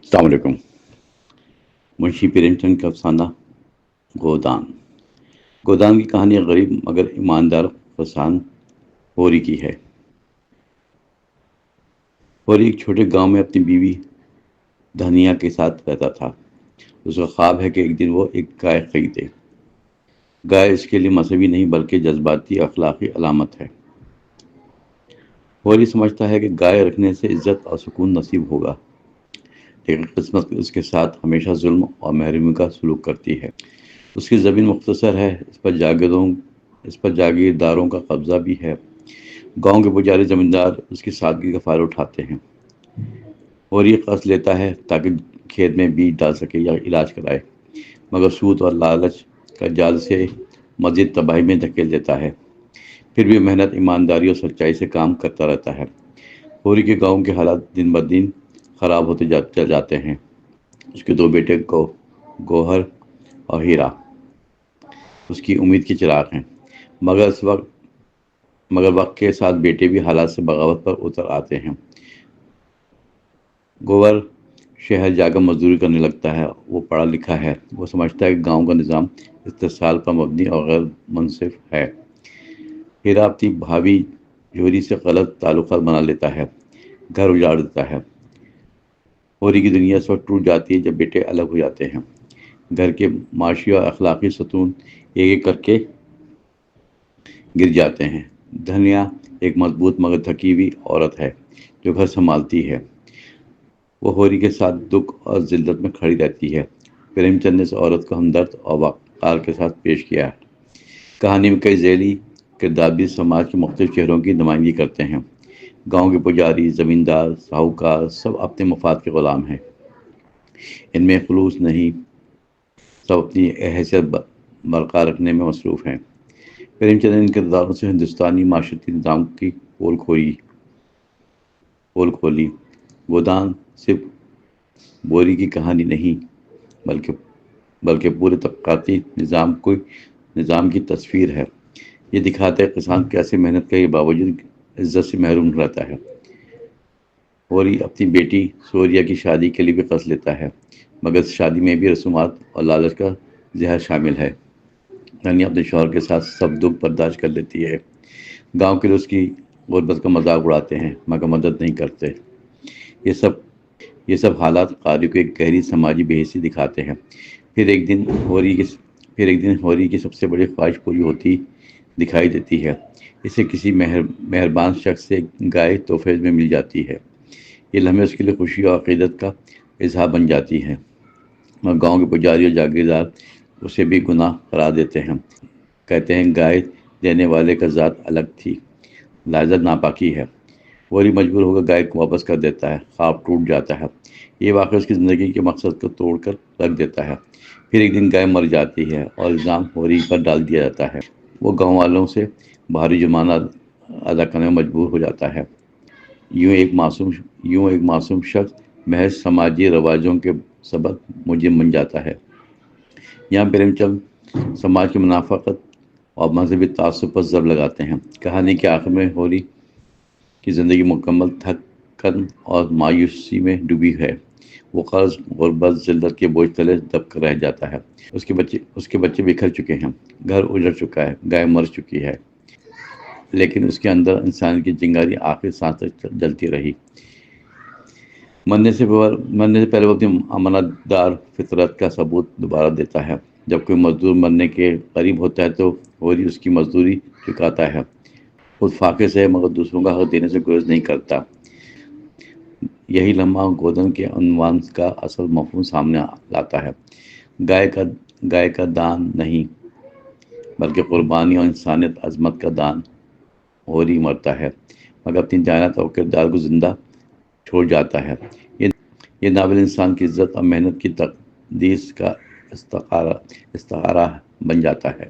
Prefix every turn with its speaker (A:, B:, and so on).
A: السلام علیکم۔ منشی پریم چند کا افسانہ گودان۔ گودان کی کہانی غریب مگر ایماندار کسان ہوری کی ہے۔ ہوری ایک چھوٹے گاؤں میں اپنی بیوی دھنیا کے ساتھ رہتا تھا۔ اس کا خواب ہے کہ ایک دن وہ ایک گائے خریدے۔ گائے اس کے لیے مذہبی نہیں بلکہ جذباتی اخلاقی علامت ہے۔ ہوری سمجھتا ہے کہ گائے رکھنے سے عزت اور سکون نصیب ہوگا، لیکن قسمت اس کے ساتھ ہمیشہ ظلم اور محرومی کا سلوک کرتی ہے۔ اس کی زمین مختصر ہے، اس پر جاگیرداروں کا قبضہ بھی ہے۔ گاؤں کے پجاری زمیندار اس کی سادگی کا فائدہ اٹھاتے ہیں۔ ہوری قرض لیتا ہے تاکہ کھیت میں بیج ڈال سکے یا علاج کرائے، مگر سود اور لالچ کا جال سے مزید تباہی میں دھکیل دیتا ہے۔ پھر بھی محنت، ایمانداری اور سچائی سے کام کرتا رہتا ہے۔ ہوری کے گاؤں کے حالات دن بدن خراب ہوتے چل جاتے ہیں۔ اس کے دو بیٹے گوہر اور ہیرا اس کی امید کے چراغ ہیں، مگر وقت کے ساتھ بیٹے بھی حالات سے بغاوت پر اتر آتے ہیں۔ گوہر شہر جا کر مزدوری کرنے لگتا ہے۔ وہ پڑھا لکھا ہے، وہ سمجھتا ہے کہ گاؤں کا نظام استحصال پر مبنی اور غیر منصف ہے۔ ہیرا اپنی بھابھی جوہری سے غلط تعلقات بنا لیتا ہے، گھر اجاڑ دیتا ہے۔ ہوری کی دنیا اس وقت ٹوٹ جاتی ہے جب بیٹے الگ ہو جاتے ہیں۔ گھر کے معاشی اور اخلاقی ستون ایک ایک کر کے گر جاتے ہیں۔ دھنیا ایک مضبوط مگر تھکی ہوئی عورت ہے جو گھر سنبھالتی ہے۔ وہ ہوری کے ساتھ دکھ اور ذلت میں کھڑی رہتی ہے۔ پریم چند نے اس عورت کو ہمدرد اور وقار کے ساتھ پیش کیا ہے۔ کہانی میں کئی ذیلی کردار بھی سماج کے مختلف چہروں کی نمائندگی کرتے ہیں۔ گاؤں کے پجاری، زمیندار، ساہوکار سب اپنے مفاد کے غلام ہیں۔ ان میں خلوص نہیں، سب اپنی حیثیت برقرار رکھنے میں مصروف ہیں۔ پریم چند نے ان کرداروں سے ہندوستانی معاشرتی نظام کی پول کھولی۔ گودان صرف بوری کی کہانی نہیں بلکہ پورے طبقاتی نظام کی تصویر ہے۔ یہ دکھاتا ہے کسان کیسے محنت کے باوجود عزت سے محروم رہتا ہے۔ ہوری اپنی بیٹی سوریا کی شادی کے لیے بھی قرض لیتا ہے، مگر اس شادی میں بھی رسومات اور لالچ کا زہر شامل ہے۔ دھنیا اپنے شوہر کے ساتھ سب دکھ برداشت کر لیتی ہے۔ گاؤں کے لوگ اس کی غربت کا مذاق اڑاتے ہیں مگر مدد نہیں کرتے۔ یہ سب حالات قاری کو ایک گہری سماجی بے حسی دکھاتے ہیں۔ پھر ایک دن ہوری کی سب سے بڑی خواہش پوری ہوتی دکھائی دیتی ہے۔ اسے کسی مہربان شخص سے گائے تحفے میں مل جاتی ہے۔ یہ لمحے اس کے لیے خوشی اور عقیدت کا اظہار بن جاتی ہے، مگر گاؤں کے پجاری اور جاگیردار اسے بھی گناہ قرار دیتے ہیں۔ کہتے ہیں گائے دینے والے کا ذات الگ تھی، لہذا ناپاکی ہے۔ ہوری مجبور ہو کر گائے کو واپس کر دیتا ہے۔ خواب ٹوٹ جاتا ہے۔ یہ واقعہ اس کی زندگی کے مقصد کو توڑ کر رکھ دیتا ہے۔ پھر ایک دن گائے مر جاتی ہے اور الزام ہوری پر ڈال دیا جاتا ہے۔ وہ گاؤں والوں سے بھاری جرمانہ ادا کرنے میں مجبور ہو جاتا ہے۔ یوں ایک معصوم شخص محض سماجی رواجوں کے سبب مجرم بن جاتا ہے۔ یہاں پریم چند سماج کی منافقت اور مذہبی تعصب پر ضرب لگاتے ہیں۔ کہانی کے آخر میں ہوری کی زندگی مکمل تھکن اور مایوسی میں ڈوبی ہے۔ وہ قرض، غربت، ذلت کے بوجھ تلے دب کر رہ جاتا ہے۔ اس کے بچے بکھر چکے ہیں، گھر اجڑ چکا ہے، گائے مر چکی ہے، لیکن اس کے اندر انسان کی چنگاری آخری سانس تک جلتی رہی۔ مرنے سے پہلے وہ اپنی امانت دار فطرت کا ثبوت دوبارہ دیتا ہے۔ جب کوئی مزدور مرنے کے قریب ہوتا ہے تو ہوری اس کی مزدوری چکاتا ہے۔ خود فاقے سے ہے مگر دوسروں کا حق دینے سے گریز نہیں کرتا۔ یہی لمحہ گودن کے عنوان کا اصل مفہوم سامنے لاتا ہے۔ گائے کا دان نہیں بلکہ قربانی اور انسانیت عظمت کا دان۔ ہوری مرتا ہے مگر اپنی دیانت اور کردار کو زندہ چھوڑ جاتا ہے۔ یہ ناول انسان کی عزت اور محنت کی تقدیس کا استعارہ بن جاتا ہے۔